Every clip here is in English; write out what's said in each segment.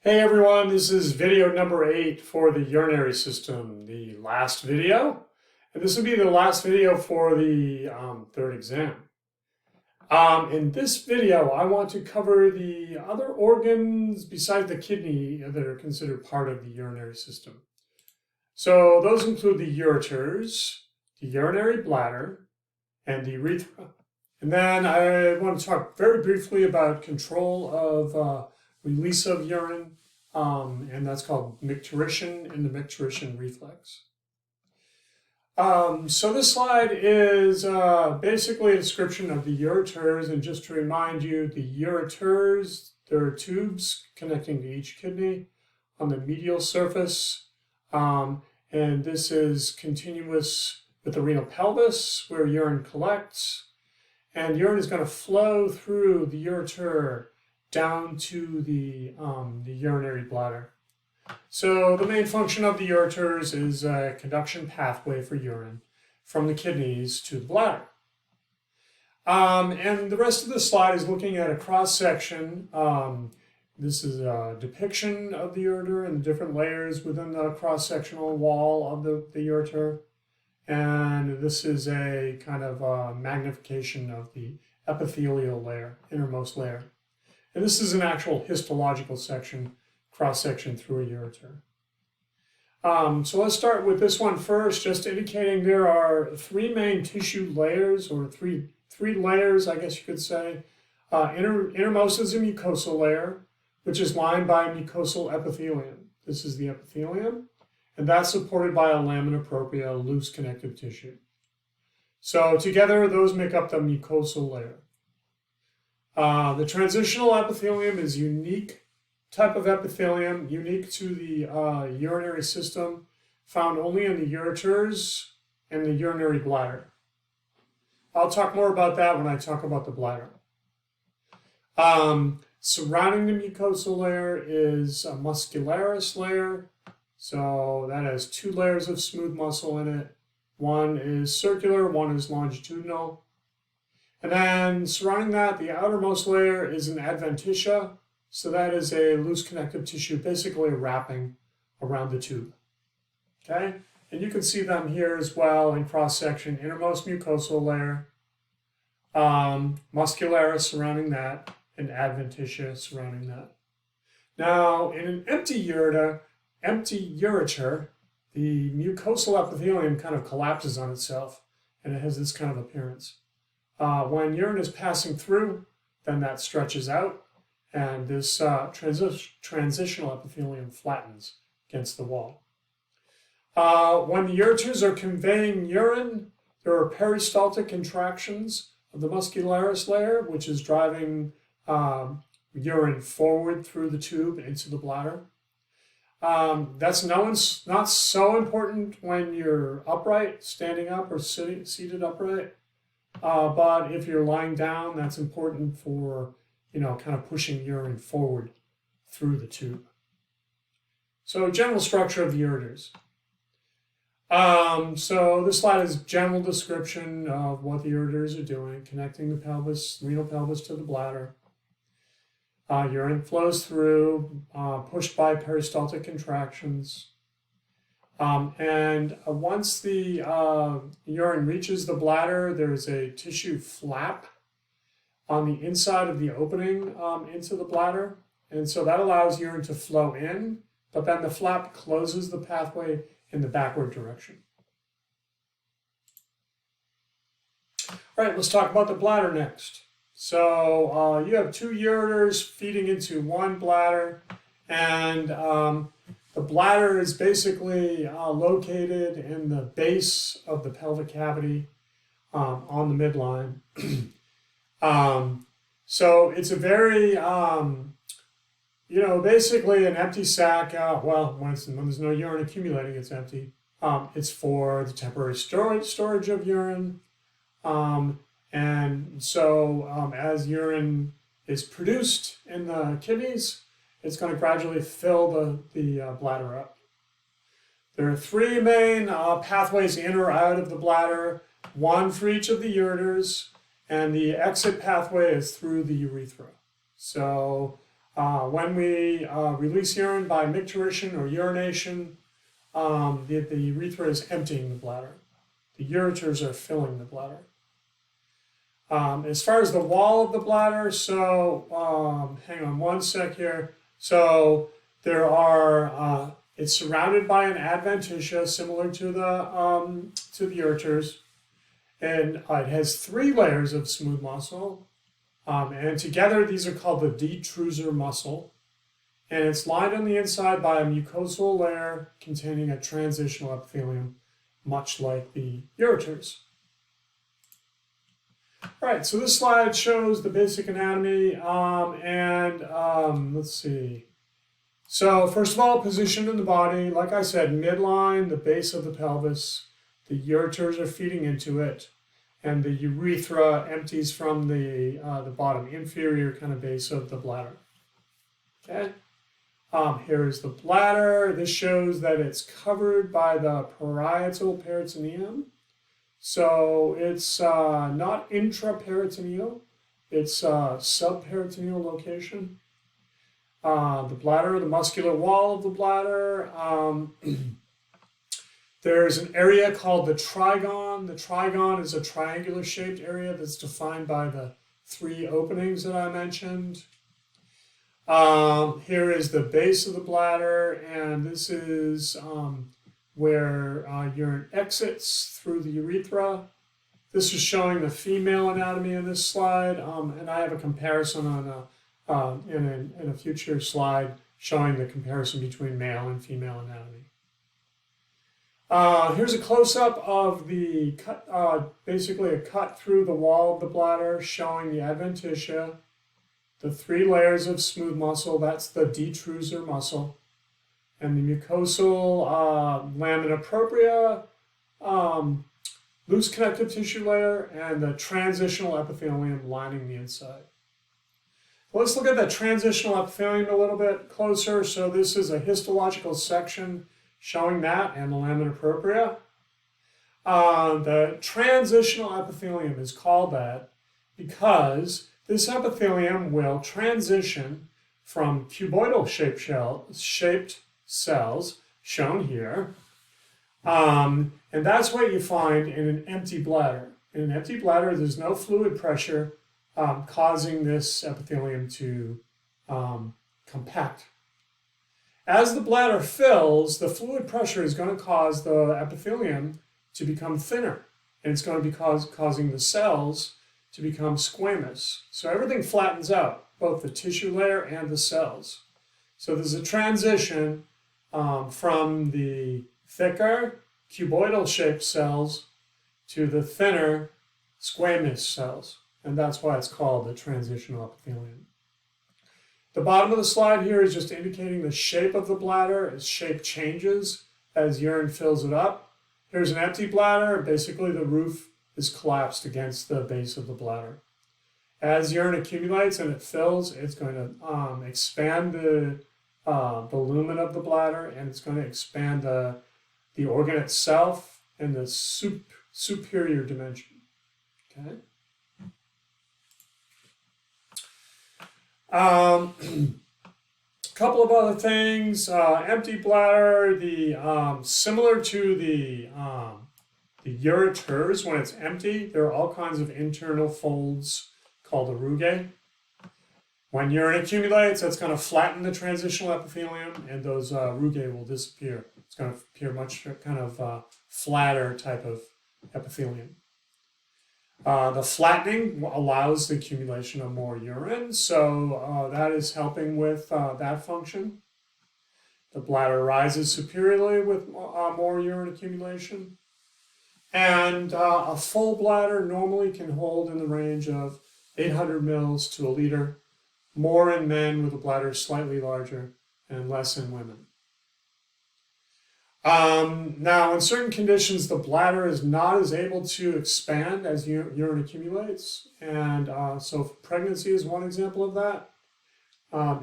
Hey everyone, this is video number 8 for the urinary system, the last video. And this will be the last video for the third exam. In this video, I want to cover the other organs besides the kidney that are considered part of the urinary system. So those include the ureters, the urinary bladder, and the urethra. And then I want to talk very briefly about control of release of urine, and that's called micturition and the Micturition Reflex. So this slide is basically a description of the ureters, and just to remind you, the ureters, there are tubes connecting to each kidney on the medial surface, and this is continuous with the renal pelvis where urine collects, and urine is going to flow through the ureter down to the urinary bladder. So the main function of the ureters is a conduction pathway for urine from the kidneys to the bladder. And the rest of the slide is looking at a cross-section. This is a depiction of the ureter and the different layers within the cross-sectional wall of the ureter. And this is a kind of magnification of the epithelial layer, innermost layer. And this is an actual histological section, cross-section through a ureter. So let's start with this one first, just indicating there are three main tissue layers, or three layers, I guess you could say. Innermost is a mucosal layer, which is lined by mucosal epithelium. This is the epithelium, and that's supported by a lamina propria, loose connective tissue. So together, those make up the mucosal layer. The transitional epithelium is unique type of epithelium, unique to the urinary system, found only in the ureters and the urinary bladder. I'll talk more about that when I talk about the bladder. Surrounding the mucosal layer is a muscularis layer. So that has two layers of smooth muscle in it. One is circular, one is longitudinal. And then surrounding that, the outermost layer is an adventitia. So that is a loose connective tissue, basically a wrapping around the tube. Okay? And you can see them here as well in cross-section. Innermost mucosal layer, muscularis surrounding that, and adventitia surrounding that. Now, in an empty ureter, the mucosal epithelium kind of collapses on itself, and it has this kind of appearance. When urine is passing through, then that stretches out, and this transitional epithelium flattens against the wall. When the ureters are conveying urine, there are peristaltic contractions of the muscularis layer, which is driving urine forward through the tube into the bladder. That's not so important when you're upright, standing up, or seated upright. But if you're lying down, that's important for, kind of pushing urine forward through the tube. So general structure of the ureters. So this slide is general description of what the ureters are doing, connecting the pelvis, renal pelvis to the bladder. Urine flows through, pushed by peristaltic contractions. And once the urine reaches the bladder, there's a tissue flap on the inside of the opening into the bladder. And so that allows urine to flow in, but then the flap closes the pathway in the backward direction. All right, let's talk about the bladder next. So you have two ureters feeding into one bladder, and the bladder is basically located in the base of the pelvic cavity on the midline. So it's a very, basically an empty sac. When there's no urine accumulating, it's empty. It's for the temporary storage of urine. And so as urine is produced in the kidneys, it's going to gradually fill the bladder up. There are three main pathways in or out of the bladder, one for each of the ureters, and the exit pathway is through the urethra. So When we release urine by micturition or urination, the urethra is emptying the bladder. The ureters are filling the bladder. As far as the wall of the bladder, so hang on one sec here. So there are, it's surrounded by an adventitia similar to the ureters, and it has 3 layers of smooth muscle, and together these are called the detrusor muscle, and it's lined on the inside by a mucosal layer containing a transitional epithelium, much like the ureters. All right, so this slide shows the basic anatomy, let's see. So first of all, position in the body, like I said, midline, the base of the pelvis. The ureters are feeding into it, and the urethra empties from the bottom, inferior kind of base of the bladder. Okay. Here is the bladder. This shows that it's covered by the parietal peritoneum. So it's not intraperitoneal, it's subperitoneal location. The bladder, the muscular wall of the bladder. There's an area called the trigon. The trigon is a triangular shaped area that's defined by the 3 openings that I mentioned. Here is the base of the bladder, and this is where urine exits through the urethra. This is showing the female anatomy in this slide, and I have a comparison on in a future slide showing the comparison between male and female anatomy. Here's a close-up of the cut, basically a cut through the wall of the bladder showing the adventitia, the 3 layers of smooth muscle, that's the detrusor muscle, and the mucosal lamina propria, loose connective tissue layer, and the transitional epithelium lining the inside. Let's look at the transitional epithelium a little bit closer. So this is a histological section showing that and the lamina propria. The transitional epithelium is called that because this epithelium will transition from cuboidal shaped cells, shown here, and that's what you find in an empty bladder. In an empty bladder, there's no fluid pressure causing this epithelium to compact. As the bladder fills, the fluid pressure is going to cause the epithelium to become thinner, and it's going to be causing the cells to become squamous. So everything flattens out, both the tissue layer and the cells. So there's a transition from the thicker cuboidal shaped cells to the thinner squamous cells, and that's why it's called the transitional epithelium. The bottom of the slide here is just indicating the shape of the bladder. Its shape changes as urine fills it up. Here's an empty bladder. Basically, the roof is collapsed against the base of the bladder. As urine accumulates and it fills, it's going to expand the lumen of the bladder, and it's going to expand the organ itself in the superior dimension. Okay. A couple of other things. Empty bladder, similar to the ureters, when it's empty, there are all kinds of internal folds called the rugae. When urine accumulates, that's going to flatten the transitional epithelium, and those rugae will disappear. It's going to appear much kind of flatter type of epithelium. The flattening allows the accumulation of more urine, so that is helping with that function. The bladder rises superiorly with more urine accumulation. And a full bladder normally can hold in the range of 800 mils to a liter, more in men with a bladder slightly larger and less in women. Now, in certain conditions, the bladder is not as able to expand as urine accumulates, and so pregnancy is one example of that.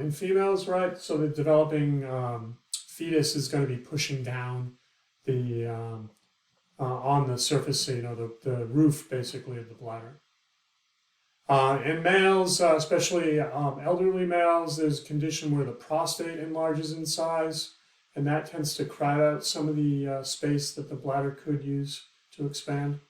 In females, right, so the developing fetus is going to be pushing down the on the surface, the roof basically of the bladder. In males, especially elderly males, there's a condition where the prostate enlarges in size, and that tends to crowd out some of the space that the bladder could use to expand.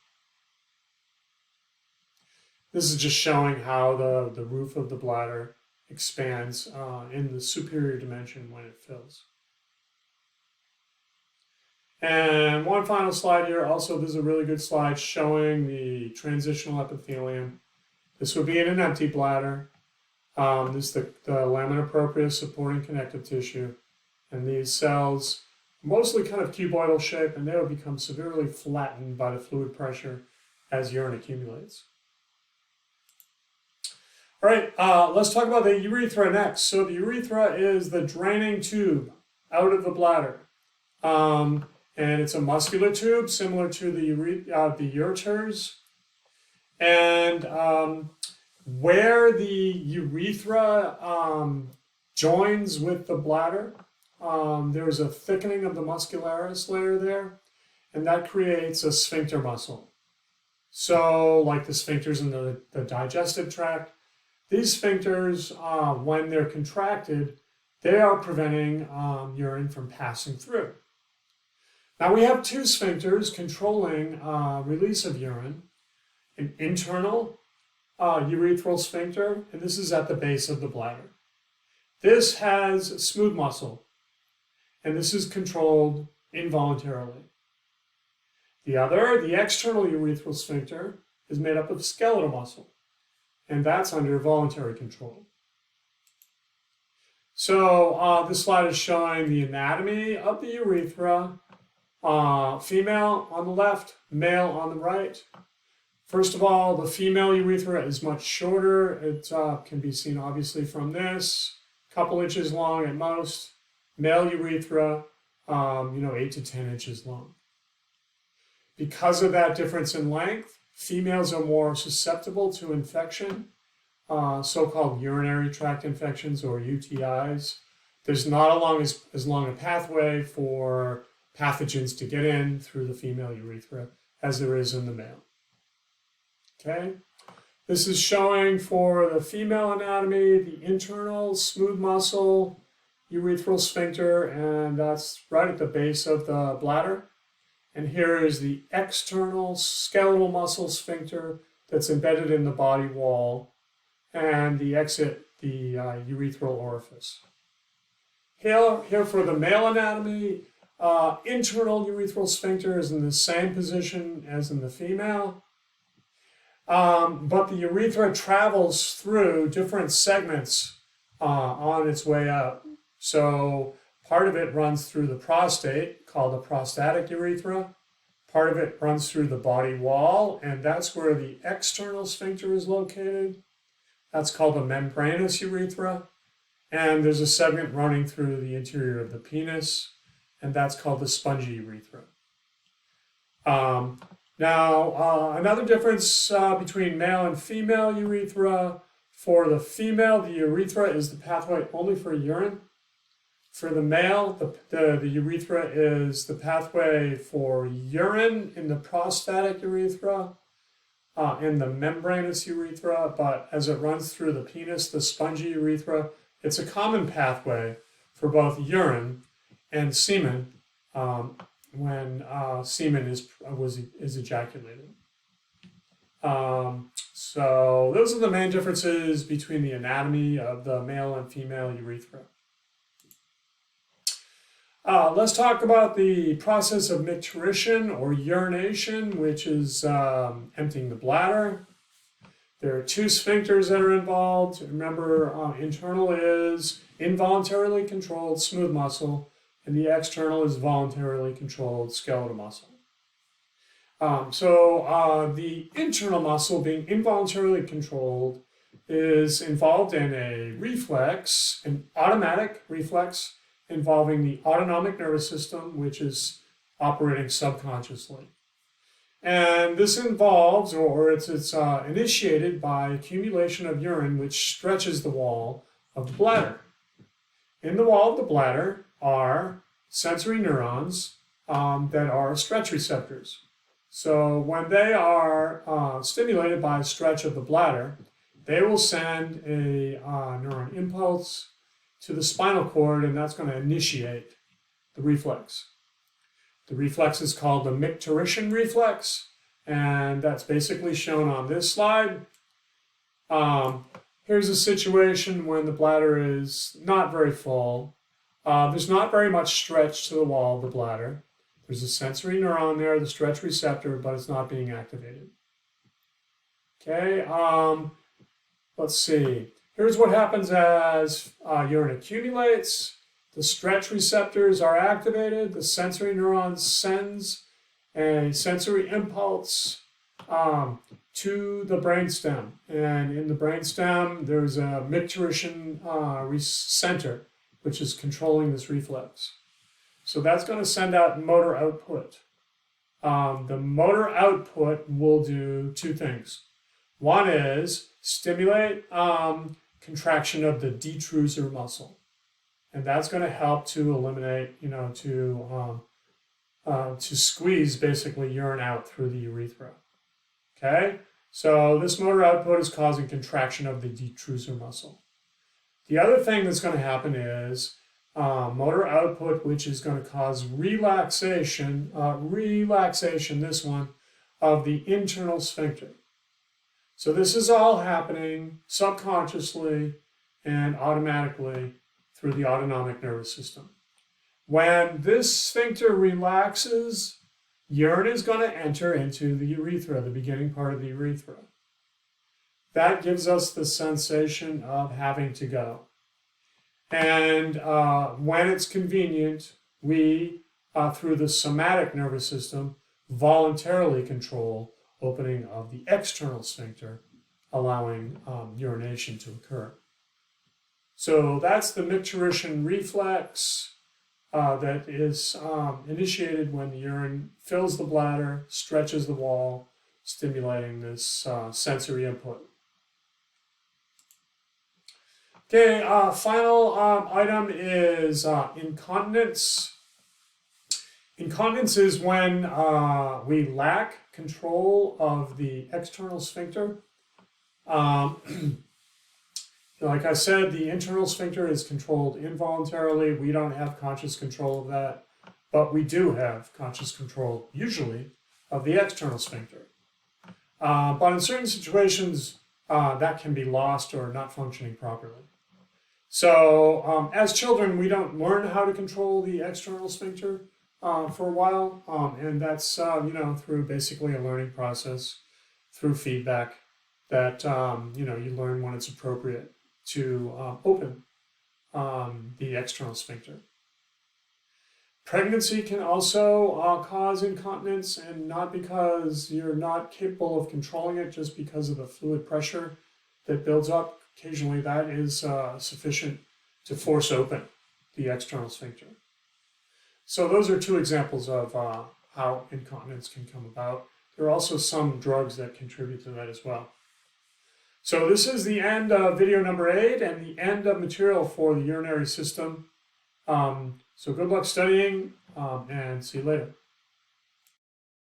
This is just showing how the roof of the bladder expands in the superior dimension when it fills. And one final slide here. Also, this is a really good slide showing the transitional epithelium. This would be in an empty bladder. This is the lamina propria supporting connective tissue. And these cells, mostly kind of cuboidal shape, and they will become severely flattened by the fluid pressure as urine accumulates. All right, let's talk about the urethra next. So the urethra is the draining tube out of the bladder. And it's a muscular tube similar to the ureters. And where the urethra joins with the bladder, there's a thickening of the muscularis layer there, and that creates a sphincter muscle. So like the sphincters in the digestive tract, these sphincters, when they're contracted, they are preventing urine from passing through. Now we have two sphincters controlling release of urine, an internal urethral sphincter, and this is at the base of the bladder. This has smooth muscle, and this is controlled involuntarily. The other, the external urethral sphincter, is made up of skeletal muscle, and that's under voluntary control. So this slide is showing the anatomy of the urethra, female on the left, male on the right. First of all, the female urethra is much shorter. It can be seen obviously from this, a couple inches long at most. Male urethra, 8 to 10 inches long. Because of that difference in length, females are more susceptible to infection, so-called urinary tract infections or UTIs. There's not as long a pathway for pathogens to get in through the female urethra as there is in the male. Okay, this is showing for the female anatomy, the internal smooth muscle urethral sphincter, and that's right at the base of the bladder. And here is the external skeletal muscle sphincter that's embedded in the body wall, and the exit, the urethral orifice. Here for the male anatomy, internal urethral sphincter is in the same position as in the female, but the urethra travels through different segments on its way out. So part of it runs through the prostate, called the prostatic urethra. Part of it runs through the body wall, and that's where the external sphincter is located. That's called the membranous urethra. And there's a segment running through the interior of the penis, and that's called the spongy urethra. Another difference between male and female urethra. For the female, the urethra is the pathway only for urine. For the male, the urethra is the pathway for urine in the prostatic urethra, in the membranous urethra, but as it runs through the penis, the spongy urethra, it's a common pathway for both urine and semen when semen is ejaculated. So those are the main differences between the anatomy of the male and female urethra. Let's talk about the process of micturition or urination, which is emptying the bladder. There are two sphincters that are involved. Remember, internal is involuntarily controlled smooth muscle, and the external is voluntarily controlled skeletal muscle. The internal muscle being involuntarily controlled is involved in a reflex, an automatic reflex, involving the autonomic nervous system, which is operating subconsciously. And this involves, or it's initiated by accumulation of urine, which stretches the wall of the bladder. In the wall of the bladder are sensory neurons that are stretch receptors. So when they are stimulated by a stretch of the bladder, they will send a neuron impulse to the spinal cord, and that's going to initiate the reflex. The reflex is called the Micturition Reflex, and that's basically shown on this slide. Here's a situation when the bladder is not very full. There's not very much stretch to the wall of the bladder. There's a sensory neuron there, the stretch receptor, but it's not being activated. Okay, let's see. Here's what happens as urine accumulates. The stretch receptors are activated. The sensory neuron sends a sensory impulse to the brainstem. And in the brainstem, there's a micturition center, which is controlling this reflex. So that's going to send out motor output. The motor output will do two things. One is stimulate contraction of the detrusor muscle. And that's going to help to eliminate, to squeeze basically urine out through the urethra. Okay? So this motor output is causing contraction of the detrusor muscle. The other thing that's going to happen is motor output, which is going to cause relaxation, this one, of the internal sphincter. So this is all happening subconsciously and automatically through the autonomic nervous system. When this sphincter relaxes, urine is going to enter into the urethra, the beginning part of the urethra. That gives us the sensation of having to go. And when it's convenient, we, through the somatic nervous system, voluntarily control opening of the external sphincter, allowing urination to occur. So that's the Micturition reflex that is initiated when the urine fills the bladder, stretches the wall, stimulating this sensory input. Okay, final item is incontinence. Incontinence is when we lack control of the external sphincter. Like I said, the internal sphincter is controlled involuntarily. We don't have conscious control of that, but we do have conscious control, usually, of the external sphincter. But in certain situations, that can be lost or not functioning properly. So as children, we don't learn how to control the external sphincter for a while, and that's through basically a learning process, through feedback, that you learn when it's appropriate to open the external sphincter. Pregnancy can also cause incontinence, and not because you're not capable of controlling it, just because of the fluid pressure that builds up. Occasionally that is sufficient to force open the external sphincter. So those are two examples of how incontinence can come about. There are also some drugs that contribute to that as well. So this is the end of video number 8 and the end of material for the urinary system. So good luck studying and see you later.